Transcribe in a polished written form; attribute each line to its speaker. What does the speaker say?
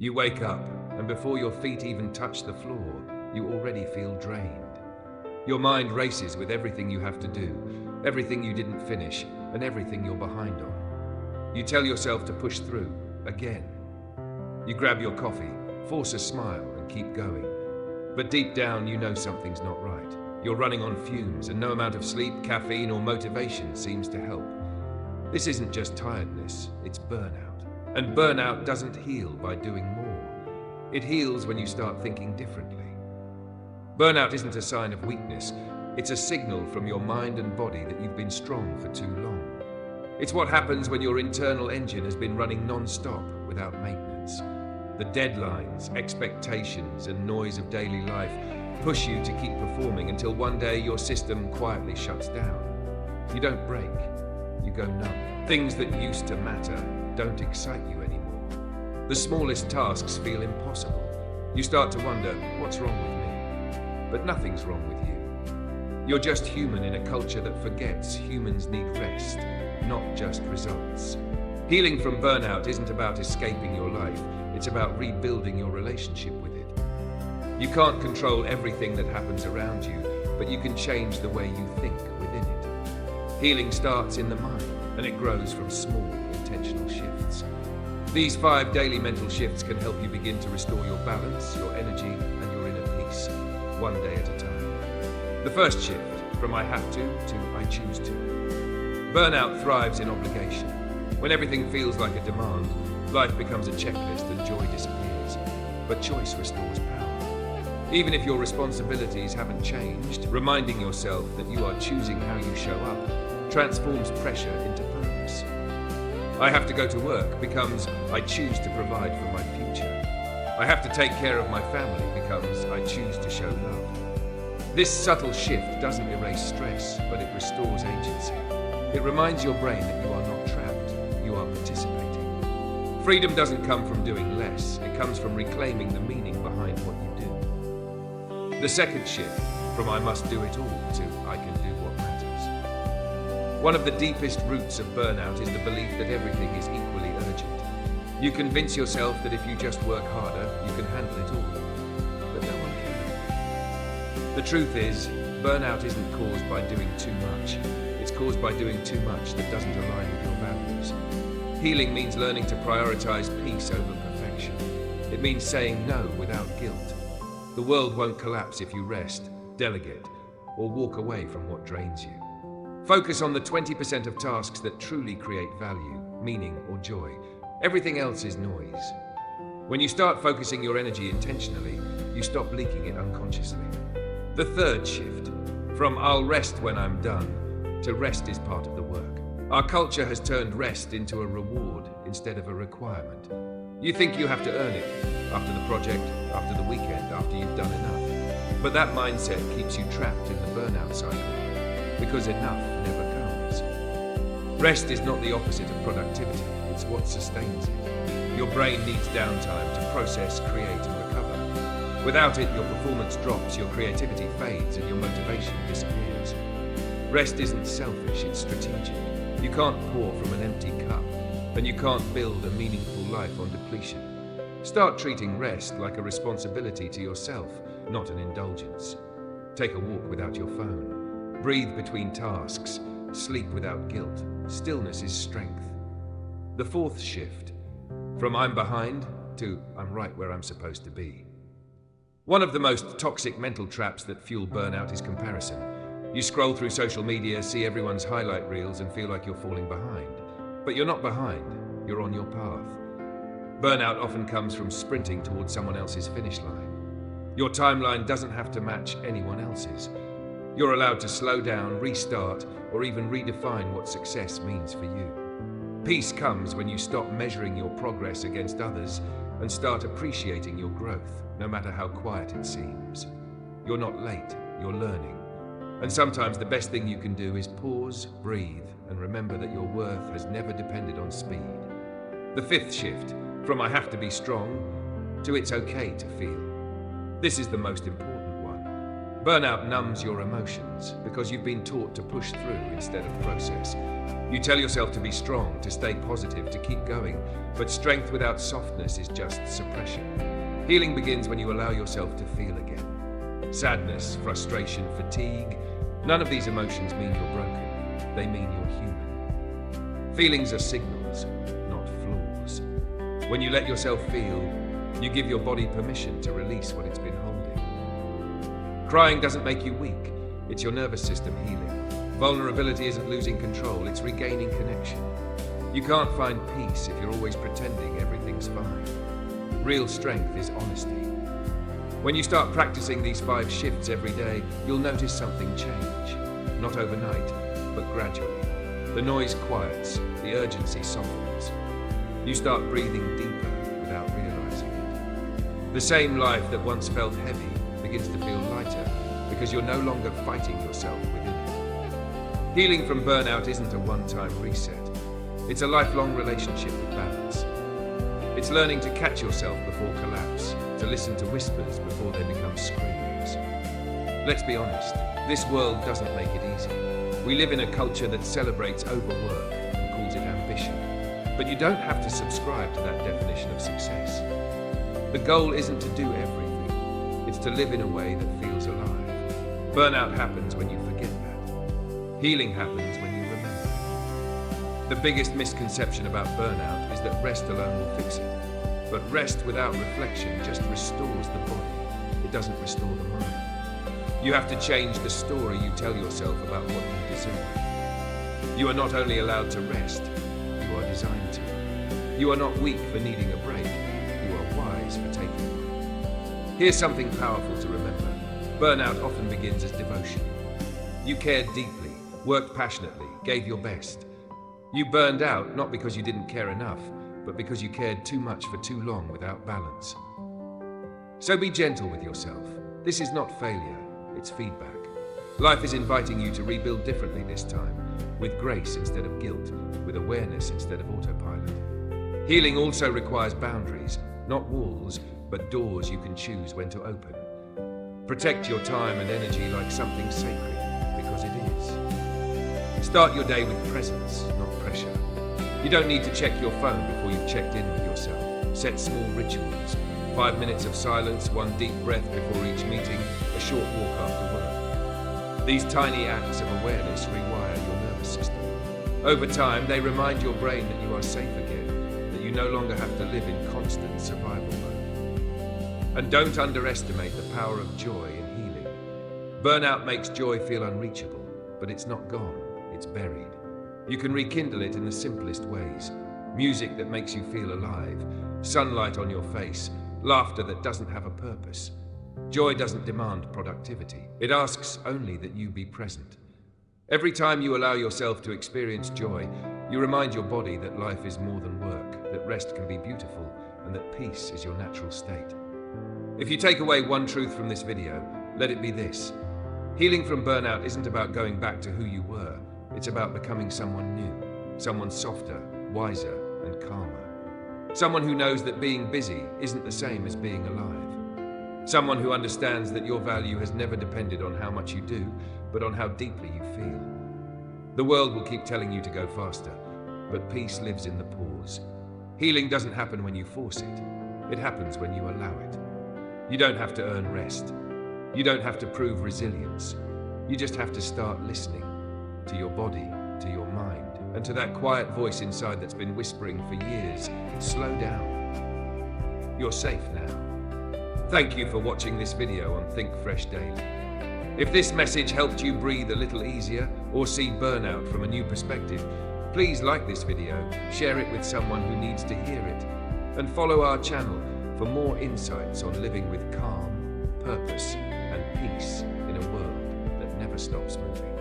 Speaker 1: You wake up, and before your feet even touch the floor, you already feel drained. Your mind races with everything you have to do, everything you didn't finish, and everything you're behind on. You tell yourself to push through, again. You grab your coffee, force a smile, and keep going. But deep down, you know something's not right. You're running on fumes, and no amount of sleep, caffeine, or motivation seems to help. This isn't just tiredness, it's burnout. And burnout doesn't heal by doing more. It heals when you start thinking differently. Burnout isn't a sign of weakness. It's a signal from your mind and body that you've been strong for too long. It's what happens when your internal engine has been running non-stop without maintenance. The deadlines, expectations, and noise of daily life push you to keep performing until one day your system quietly shuts down. You don't break, you go numb. Things that used to matter don't excite you anymore. The smallest tasks feel impossible. You start to wonder, what's wrong with me? But nothing's wrong with you. You're just human in a culture that forgets humans need rest, not just results. Healing from burnout isn't about escaping your life, it's about rebuilding your relationship with it. You can't control everything that happens around you, but you can change the way you think within it. Healing starts in the mind, and it grows from small, intentional shifts. These 5 daily mental shifts can help you begin to restore your balance, your energy, and your inner peace, one day at a time. The first shift, from I have to I choose to. Burnout thrives in obligation. When everything feels like a demand, life becomes a checklist and joy disappears. But choice restores power. Even if your responsibilities haven't changed, reminding yourself that you are choosing how you show up transforms pressure into purpose. I have to go to work becomes I choose to provide for my future. I have to take care of my family becomes I choose to show love. This subtle shift doesn't erase stress, but it restores agency. It reminds your brain that you are not trapped, you are participating. Freedom doesn't come from doing less, it comes from reclaiming the meaning behind what you do. The second shift, from I must do it all to I can do what matters. One of the deepest roots of burnout is the belief that everything is equally urgent. You convince yourself that if you just work harder, you can handle it all. But no one can. The truth is, burnout isn't caused by doing too much. It's caused by doing too much that doesn't align with your values. Healing means learning to prioritize peace over perfection. It means saying no without guilt. The world won't collapse if you rest, delegate, or walk away from what drains you. Focus on the 20% of tasks that truly create value, meaning, or joy. Everything else is noise. When you start focusing your energy intentionally, you stop leaking it unconsciously. The third shift, from I'll rest when I'm done, to rest is part of the work. Our culture has turned rest into a reward instead of a requirement. You think you have to earn it, after the project, after the weekend, after you've done enough. But that mindset keeps you trapped in the burnout cycle, because enough never comes. Rest is not the opposite of productivity, it's what sustains it. Your brain needs downtime to process, create, and recover. Without it, your performance drops, your creativity fades, and your motivation disappears. Rest isn't selfish, it's strategic. You can't pour from an empty cup, and you can't build a meaningful life on depletion. Start treating rest like a responsibility to yourself, not an indulgence. Take a walk without your phone. Breathe between tasks. Sleep without guilt. Stillness is strength. The fourth shift, from I'm behind to I'm right where I'm supposed to be. One of the most toxic mental traps that fuel burnout is comparison. You scroll through social media, see everyone's highlight reels, and feel like you're falling behind. But you're not behind, you're on your path. Burnout often comes from sprinting towards someone else's finish line. Your timeline doesn't have to match anyone else's. You're allowed to slow down, restart, or even redefine what success means for you. Peace comes when you stop measuring your progress against others and start appreciating your growth, no matter how quiet it seems. You're not late, you're learning. And sometimes the best thing you can do is pause, breathe, and remember that your worth has never depended on speed. The fifth shift, from I have to be strong to it's okay to feel. This is the most important one. Burnout numbs your emotions because you've been taught to push through instead of process. You tell yourself to be strong, to stay positive, to keep going, but strength without softness is just suppression. Healing begins when you allow yourself to feel again. Sadness, frustration, fatigue, none of these emotions mean you're broken. They mean you're human. Feelings are signals, not flaws. When you let yourself feel, you give your body permission to release what it's been holding. Crying doesn't make you weak, it's your nervous system healing. Vulnerability isn't losing control, it's regaining connection. You can't find peace if you're always pretending everything's fine. Real strength is honesty. When you start practicing these 5 shifts every day, you'll notice something change. Not overnight, but gradually. The noise quiets, the urgency softens. You start breathing deeper without realizing it. The same life that once felt heavy begins to feel lighter because you're no longer fighting yourself within it. Healing from burnout isn't a one-time reset. It's a lifelong relationship with balance. It's learning to catch yourself before collapse, to listen to whispers before they become screams. Let's be honest, this world doesn't make it easy. We live in a culture that celebrates overwork and calls it ambition. But you don't have to subscribe to that definition of success. The goal isn't to do everything. It's to live in a way that feels alive. Burnout happens when you forget that. Healing happens when you remember. The biggest misconception about burnout is that rest alone will fix it. But rest without reflection just restores the body. It doesn't restore the mind. You have to change the story you tell yourself about what you deserve. You are not only allowed to rest, you are designed to. You are not weak for needing a break. You are wise for taking one. Here's something powerful to remember. Burnout often begins as devotion. You cared deeply, worked passionately, gave your best. You burned out not because you didn't care enough, but because you cared too much for too long without balance. So be gentle with yourself. This is not failure, it's feedback. Life is inviting you to rebuild differently this time, with grace instead of guilt, with awareness instead of autopilot. Healing also requires boundaries, not walls, but doors you can choose when to open. Protect your time and energy like something sacred, because it is. Start your day with presence, not pressure. You don't need to check your phone before you've checked in with yourself. Set small rituals. 5 minutes of silence, 1 deep breath before each meeting, a short walk after work. These tiny acts of awareness rewire your nervous system. Over time, they remind your brain that you are safe again, that you no longer have to live in constant survival mode. And don't underestimate the power of joy in healing. Burnout makes joy feel unreachable, but it's not gone, it's buried. You can rekindle it in the simplest ways. Music that makes you feel alive, sunlight on your face, laughter that doesn't have a purpose. Joy doesn't demand productivity. It asks only that you be present. Every time you allow yourself to experience joy, you remind your body that life is more than work, that rest can be beautiful, and that peace is your natural state. If you take away one truth from this video, let it be this. Healing from burnout isn't about going back to who you were. It's about becoming someone new, someone softer, wiser, and calmer. Someone who knows that being busy isn't the same as being alive. Someone who understands that your value has never depended on how much you do, but on how deeply you feel. The world will keep telling you to go faster, but peace lives in the pause. Healing doesn't happen when you force it. It happens when you allow it. You don't have to earn rest. You don't have to prove resilience. You just have to start listening to your body, to your mind, and to that quiet voice inside that's been whispering for years, slow down. You're safe now. Thank you for watching this video on Think Fresh Daily. If this message helped you breathe a little easier or see burnout from a new perspective, please like this video, share it with someone who needs to hear it, and follow our channel for more insights on living with calm, purpose, and peace in a world that never stops moving.